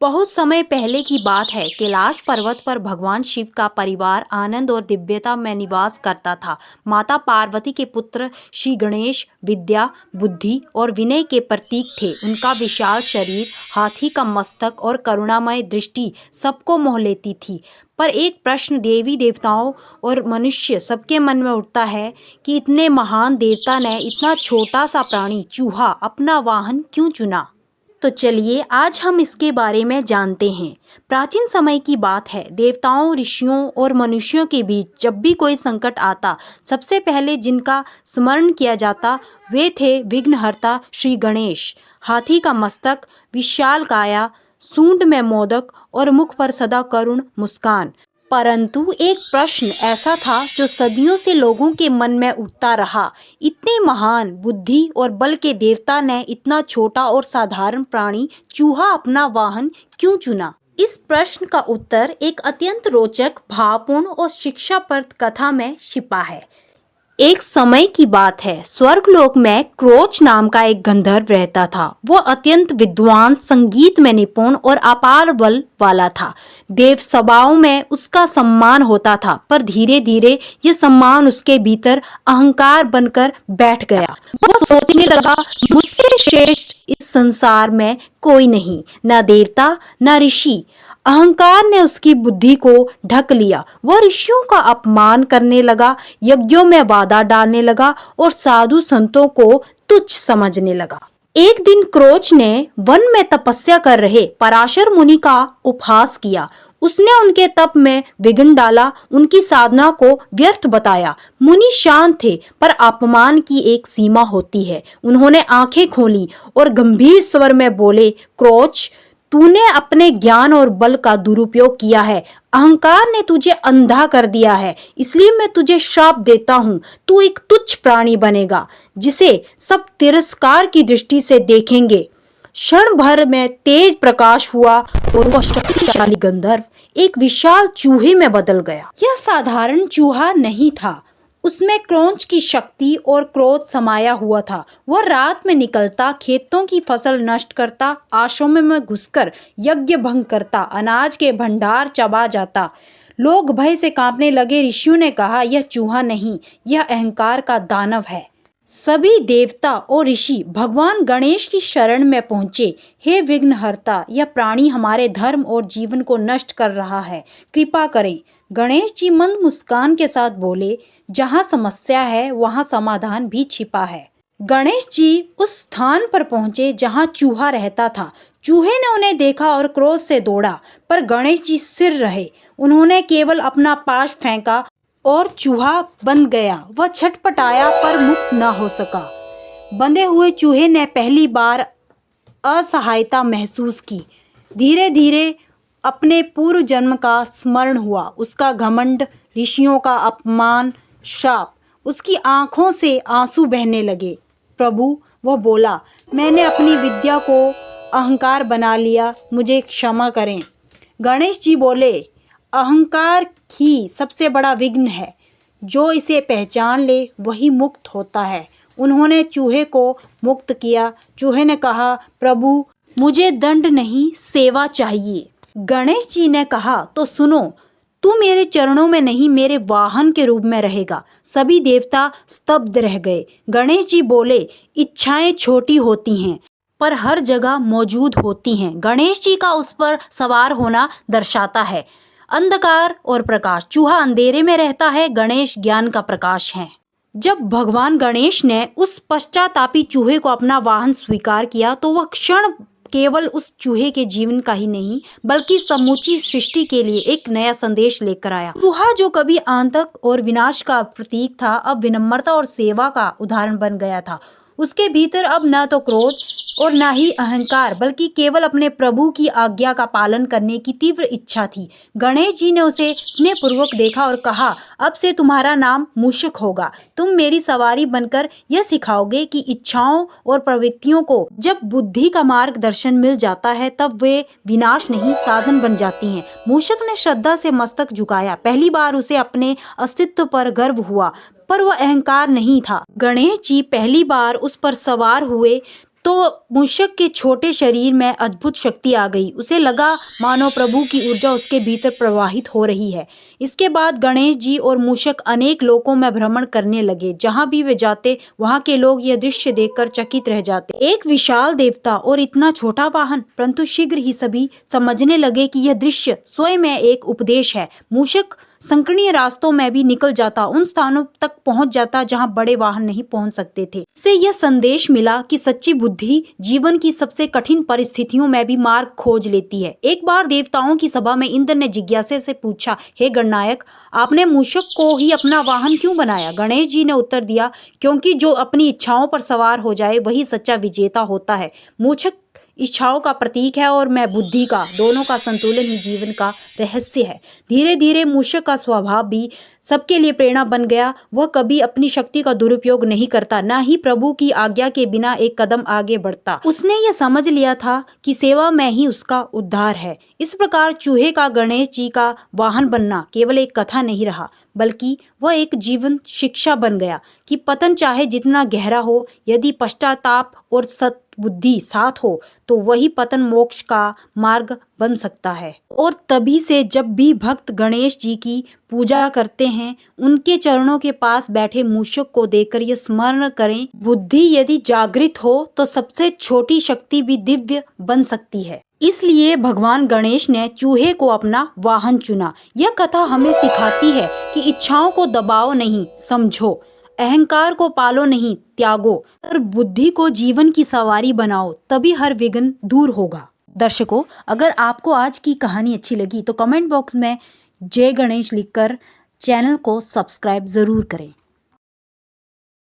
बहुत समय पहले की बात है। कैलाश पर्वत पर भगवान शिव का परिवार आनंद और दिव्यता में निवास करता था। माता पार्वती के पुत्र श्री गणेश विद्या, बुद्धि और विनय के प्रतीक थे। उनका विशाल शरीर, हाथी का मस्तक और करुणामय दृष्टि सबको मोह लेती थी। पर एक प्रश्न देवी देवताओं और मनुष्य सबके मन में उठता है कि इतने महान देवता ने इतना छोटा सा प्राणी चूहा अपना वाहन क्यों चुना। तो चलिए आज हम इसके बारे में जानते हैं। प्राचीन समय की बात है। देवताओं, ऋषियों और मनुष्यों के बीच जब भी कोई संकट आता, सबसे पहले जिनका स्मरण किया जाता वे थे विघ्नहर्ता श्री गणेश। हाथी का मस्तक, विशाल काया, सूंड में मोदक और मुख पर सदा करुण मुस्कान। परंतु एक प्रश्न ऐसा था जो सदियों से लोगों के मन में उठता रहा। इतने महान बुद्धि और बल के देवता ने इतना छोटा और साधारण प्राणी चूहा अपना वाहन क्यों चुना। इस प्रश्न का उत्तर एक अत्यंत रोचक, भावपूर्ण और शिक्षाप्रद कथा में छिपा है। एक समय की बात है। स्वर्गलोक में क्रोच नाम का एक गंधर्व रहता था। वो अत्यंत विद्वान, संगीत में निपुण और अपार बल वाला था। देव सभाओं में उसका सम्मान होता था, पर धीरे धीरे ये सम्मान उसके भीतर अहंकार बनकर बैठ गया। वो सोचने लगा, मुझसे श्रेष्ठ इस संसार में कोई नहीं, न देवता न ऋषि। अहंकार ने उसकी बुद्धि को ढक लिया। वह ऋषियों का अपमान करने लगा, यज्ञों में बाधा डालने लगा और साधु संतों को तुच्छ समझने लगा। एक दिन क्रोच ने वन में तपस्या कर रहे पराशर मुनि का उपहास किया। उसने उनके तप में विघ्न डाला, उनकी साधना को व्यर्थ बताया। मुनि शांत थे, पर अपमान की एक सीमा होती है। उन्होंने आंखें खोली और गंभीर स्वर में बोले, क्रोच, तूने अपने ज्ञान और बल का दुरुपयोग किया है। अहंकार ने तुझे अंधा कर दिया है, इसलिए मैं तुझे श्राप देता हूँ। तू एक तुच्छ प्राणी बनेगा, जिसे सब तिरस्कार की दृष्टि से देखेंगे। क्षण भर में तेज प्रकाश हुआ और वह शक्तिशाली गंधर्व एक विशाल चूहे में बदल गया। यह साधारण चूहा नहीं था, उसमें क्रोच की शक्ति और क्रोध समाया हुआ था। वह रात में निकलता, खेतों की फसल नष्ट करता, आश्रमों में घुसकर यज्ञ भंग करता, अनाज के भंडार चबा जाता। लोग भय से कांपने लगे। ऋषियों ने कहा, यह चूहा नहीं, यह अहंकार का दानव है। सभी देवता और ऋषि भगवान गणेश की शरण में पहुंचे। हे विघ्नहर्ता, यह प्राणी हमारे धर्म और जीवन को नष्ट कर रहा है, कृपा करें। गणेश जी मंद मुस्कान के साथ बोले, जहाँ समस्या है वहाँ समाधान भी छिपा है। गणेश जी उस स्थान पर पहुंचे जहाँ चूहा रहता था। चूहे ने उन्हें देखा और क्रोध से दौड़ा, पर गणेश जी स्थिर रहे। उन्होंने केवल अपना पाश फेंका और चूहा बंध गया। वह छटपटाया पर मुक्त न हो सका। बंधे हुए चूहे ने पहली बार असहायता महसूस की। धीरे धीरे अपने पूर्व जन्म का स्मरण हुआ। उसका घमंड, ऋषियों का अपमान, श्राप। उसकी आंखों से आंसू बहने लगे। प्रभु, वह बोला, मैंने अपनी विद्या को अहंकार बना लिया, मुझे क्षमा करें। गणेश जी बोले, अहंकार ही सबसे बड़ा विघ्न है। जो इसे पहचान ले वही मुक्त होता है। उन्होंने चूहे को मुक्त किया। चूहे ने कहा, प्रभु, मुझे दंड नहीं, सेवा चाहिए। गणेश जी ने कहा, तो सुनो, तू मेरे चरणों में नहीं, मेरे वाहन के रूप में रहेगा। सभी देवता स्तब्ध रह गए। गणेश जी बोले, इच्छाएं छोटी होती हैं, पर हर जगह मौजूद होती हैं। गणेश जी का उस पर सवार होना दर्शाता है अंधकार और प्रकाश। चूहा अंधेरे में रहता है, गणेश ज्ञान का प्रकाश है। जब भगवान गणेश ने उस पश्चातापी चूहे को अपना वाहन स्वीकार किया, तो वह क्षण केवल उस चूहे के जीवन का ही नहीं, बल्कि समूची सृष्टि के लिए एक नया संदेश लेकर आया। चूहा जो कभी आतंक और विनाश का प्रतीक था, अब विनम्रता और सेवा का उदाहरण बन गया था। उसके भीतर अब न तो क्रोध और न ही अहंकार, बल्कि केवल अपने प्रभु की आज्ञा का पालन करने की तीव्र इच्छा थी। गणेश जी ने उसे स्नेहपूर्वक देखा और कहा, अब से तुम्हारा नाम मूषक होगा। तुम मेरी सवारी बनकर यह सिखाओगे कि इच्छाओं और प्रवृत्तियों को जब बुद्धि का मार्गदर्शन मिल जाता है, तब वे विनाश नहीं, साधन बन जाती हैं। मूषक ने श्रद्धा से मस्तक झुकाया। पहली बार उसे अपने अस्तित्व पर गर्व हुआ, पर वह अहंकार नहीं था। गणेश जी पहली बार उस पर सवार हुए तो मूषक के छोटे शरीर में अद्भुत शक्ति आ गई। उसे लगा मानो प्रभु की ऊर्जा उसके भीतर प्रवाहित हो रही है। इसके बाद गणेश जी और मूषक अनेक लोकों में भ्रमण करने लगे। जहां भी वे जाते वहां के लोग यह दृश्य देखकर चकित रह जाते। एक विशाल देवता और इतना छोटा वाहन, परंतु शीघ्र ही सभी समझने लगे कि यह दृश्य स्वयं में एक उपदेश है। मूषक संकीर्ण रास्तों में भी निकल जाता, उन स्थानों तक पहुंच जाता जहां बड़े वाहन नहीं पहुंच सकते थे। इससे यह संदेश मिला कि सच्ची बुद्धि जीवन की सबसे कठिन परिस्थितियों में भी मार्ग खोज लेती है। एक बार देवताओं की सभा में इंद्र ने जिज्ञासा से पूछा, हे गणनायक, आपने मूषक को ही अपना वाहन क्यों बनाया? गणेश जी ने उत्तर दिया, क्योंकि जो अपनी इच्छाओं पर सवार हो जाए वही सच्चा विजेता होता है। मूषक इच्छाओं का प्रतीक है और मैं बुद्धि का, दोनों का संतुलन ही जीवन का रहस्य है। धीरे धीरे मूषक का स्वभाव भी सबके लिए प्रेरणा बन गया। वह कभी अपनी शक्ति का दुरुपयोग नहीं करता, न ही प्रभु की आज्ञा के बिना एक कदम आगे बढ़ता। उसने यह समझ लिया था कि सेवा में ही उसका उद्धार है। इस प्रकार चूहे का गणेश जी का वाहन बनना केवल एक कथा नहीं रहा, बल्कि वह एक जीवन शिक्षा बन गया कि पतन चाहे जितना गहरा हो, यदि पश्चाताप और सद्बुद्धि साथ हो तो वही पतन मोक्ष का मार्ग बन सकता है। और तभी से जब भी भक्त गणेश जी की पूजा करते हैं, उनके चरणों के पास बैठे मूषक को देखकर ये स्मरण करें, बुद्धि यदि जागृत हो तो सबसे छोटी शक्ति भी दिव्य बन सकती है। इसलिए भगवान गणेश ने चूहे को अपना वाहन चुना। यह कथा हमें सिखाती है कि इच्छाओं को दबाओ नहीं, समझो, अहंकार को पालो नहीं, त्यागो, और बुद्धि को जीवन की सवारी बनाओ, तभी हर विघ्न दूर होगा। दर्शकों, अगर आपको आज की कहानी अच्छी लगी तो कमेंट बॉक्स में जय गणेश लिखकर चैनल को सब्सक्राइब जरूर करें।